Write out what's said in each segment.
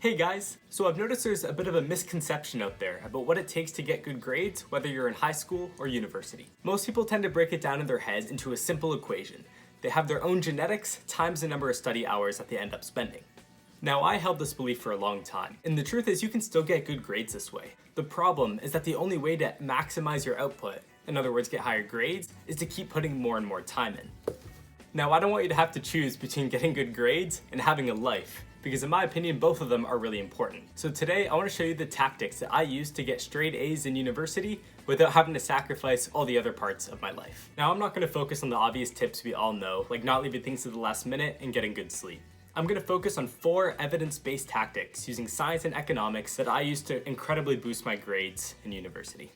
Hey guys! So I've noticed there's a bit of a misconception out there about what it takes to get good grades, whether you're in high school or university. Most people tend to break it down in their heads into a simple equation. They have their own genetics times the number of study hours that they end up spending. Now, I held this belief for a long time, and the truth is you can still get good grades this way. The problem is that the only way to maximize your output, in other words get higher grades, is to keep putting more and more time in. Now, I don't want you to have to choose between getting good grades and having a life, because in my opinion, both of them are really important. So today, I want to show you the tactics that I use to get straight A's in university without having to sacrifice all the other parts of my life. Now, I'm not going to focus on the obvious tips we all know, like not leaving things to the last minute and getting good sleep. I'm going to focus on 4 evidence-based tactics using science and economics that I use to incredibly boost my grades in university.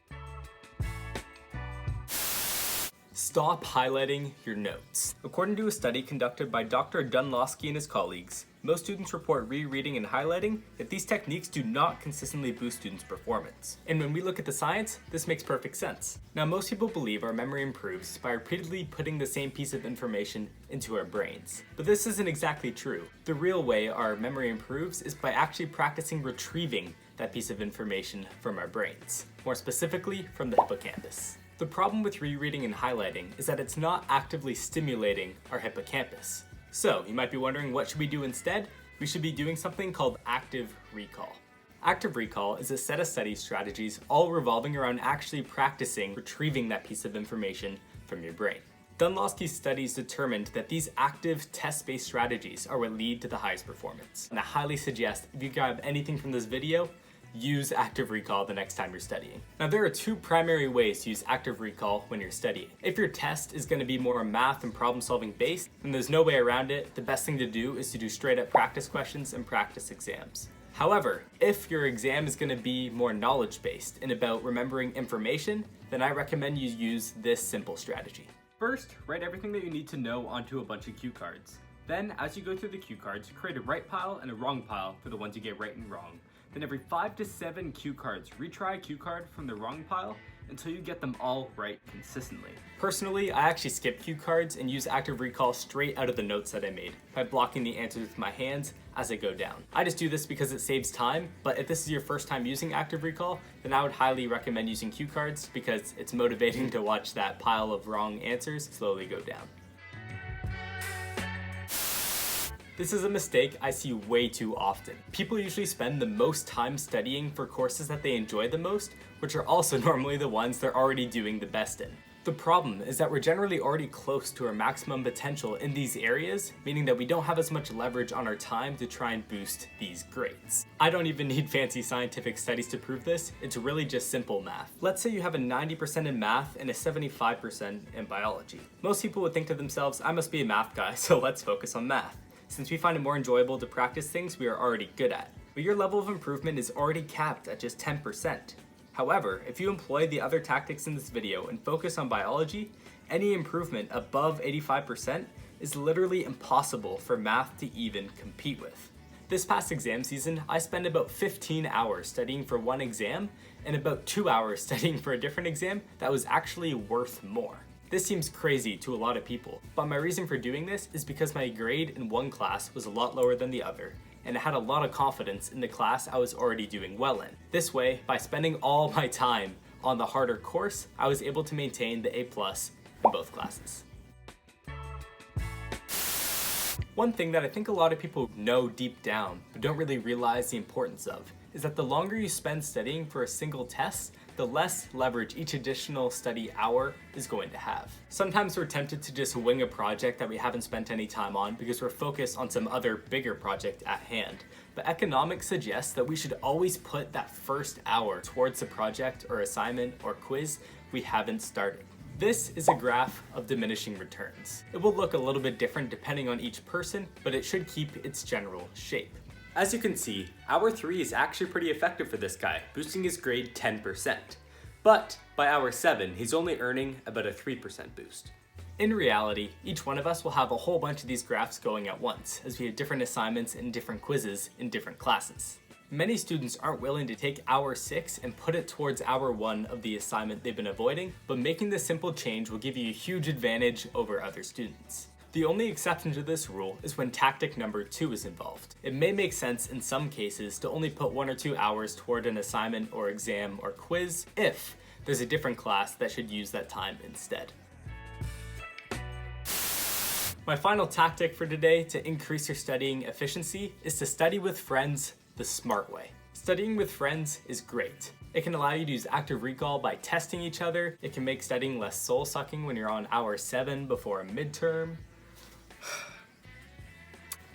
Stop highlighting your notes. According to a study conducted by Dr. Dunlosky and his colleagues, most students report rereading and highlighting, yet these techniques do not consistently boost students' performance. And when we look at the science, this makes perfect sense. Now, most people believe our memory improves by repeatedly putting the same piece of information into our brains. But this isn't exactly true. The real way our memory improves is by actually practicing retrieving that piece of information from our brains, more specifically from the hippocampus. The problem with rereading and highlighting is that it's not actively stimulating our hippocampus. So, you might be wondering, what should we do instead? We should be doing something called active recall. Active recall is a set of study strategies all revolving around actually practicing retrieving that piece of information from your brain. Dunlosky's studies determined that these active test-based strategies are what lead to the highest performance. And I highly suggest, if you grab anything from this video, use active recall the next time you're studying. Now, there are 2 primary ways to use active recall when you're studying. If your test is going to be more math and problem solving based, then there's no way around it. The best thing to do is to do straight up practice questions and practice exams. However, if your exam is going to be more knowledge based and about remembering information, then I recommend you use this simple strategy. First, write everything that you need to know onto a bunch of cue cards. Then, as you go through the cue cards, create a right pile and a wrong pile for the ones you get right and wrong. Then every 5 to 7 cue cards, retry a cue card from the wrong pile until you get them all right consistently. Personally, I actually skip cue cards and use active recall straight out of the notes that I made by blocking the answers with my hands as I go down. I just do this because it saves time, but if this is your first time using active recall, then I would highly recommend using cue cards because it's motivating to watch that pile of wrong answers slowly go down. This is a mistake I see way too often. People usually spend the most time studying for courses that they enjoy the most, which are also normally the ones they're already doing the best in. The problem is that we're generally already close to our maximum potential in these areas, meaning that we don't have as much leverage on our time to try and boost these grades. I don't even need fancy scientific studies to prove this, it's really just simple math. Let's say you have a 90% in math and a 75% in biology. Most people would think to themselves, I must be a math guy, so let's focus on math, since we find it more enjoyable to practice things we are already good at. But your level of improvement is already capped at just 10%. However, if you employ the other tactics in this video and focus on biology, any improvement above 85% is literally impossible for math to even compete with. This past exam season, I spent about 15 hours studying for one exam and about 2 hours studying for a different exam that was actually worth more. This seems crazy to a lot of people, but my reason for doing this is because my grade in one class was a lot lower than the other, and I had a lot of confidence in the class I was already doing well in. This way, by spending all my time on the harder course, I was able to maintain the A+ in both classes. One thing that I think a lot of people know deep down, but don't really realize the importance of, is that the longer you spend studying for a single test, the less leverage each additional study hour is going to have. Sometimes we're tempted to just wing a project that we haven't spent any time on because we're focused on some other bigger project at hand. But economics suggests that we should always put that first hour towards the project or assignment or quiz we haven't started. This is a graph of diminishing returns. It will look a little bit different depending on each person, but it should keep its general shape. As you can see, hour 3 is actually pretty effective for this guy, boosting his grade 10%. But by hour 7, he's only earning about a 3% boost. In reality, each one of us will have a whole bunch of these graphs going at once, as we have different assignments and different quizzes in different classes. Many students aren't willing to take hour 6 and put it towards hour 1 of the assignment they've been avoiding, but making this simple change will give you a huge advantage over other students. The only exception to this rule is when tactic number 2 is involved. It may make sense in some cases to only put 1 or 2 hours toward an assignment or exam or quiz if there's a different class that should use that time instead. My final tactic for today to increase your studying efficiency is to study with friends the smart way. Studying with friends is great. It can allow you to use active recall by testing each other. It can make studying less soul-sucking when you're on hour 7 before a midterm.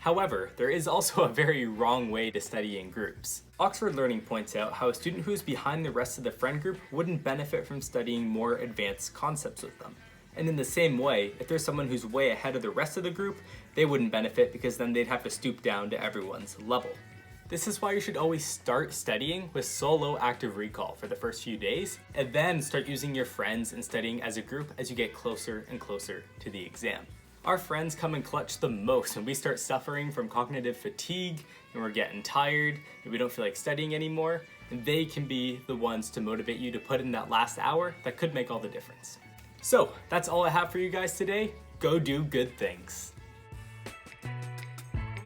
However, there is also a very wrong way to study in groups. Oxford Learning points out how a student who is behind the rest of the friend group wouldn't benefit from studying more advanced concepts with them. And in the same way, if there's someone who's way ahead of the rest of the group, they wouldn't benefit because then they'd have to stoop down to everyone's level. This is why you should always start studying with solo active recall for the first few days, and then start using your friends and studying as a group as you get closer and closer to the exam. Our friends come in clutch the most when we start suffering from cognitive fatigue and we're getting tired and we don't feel like studying anymore, and they can be the ones to motivate you to put in that last hour that could make all the difference. So that's all I have for you guys today. Go do good things.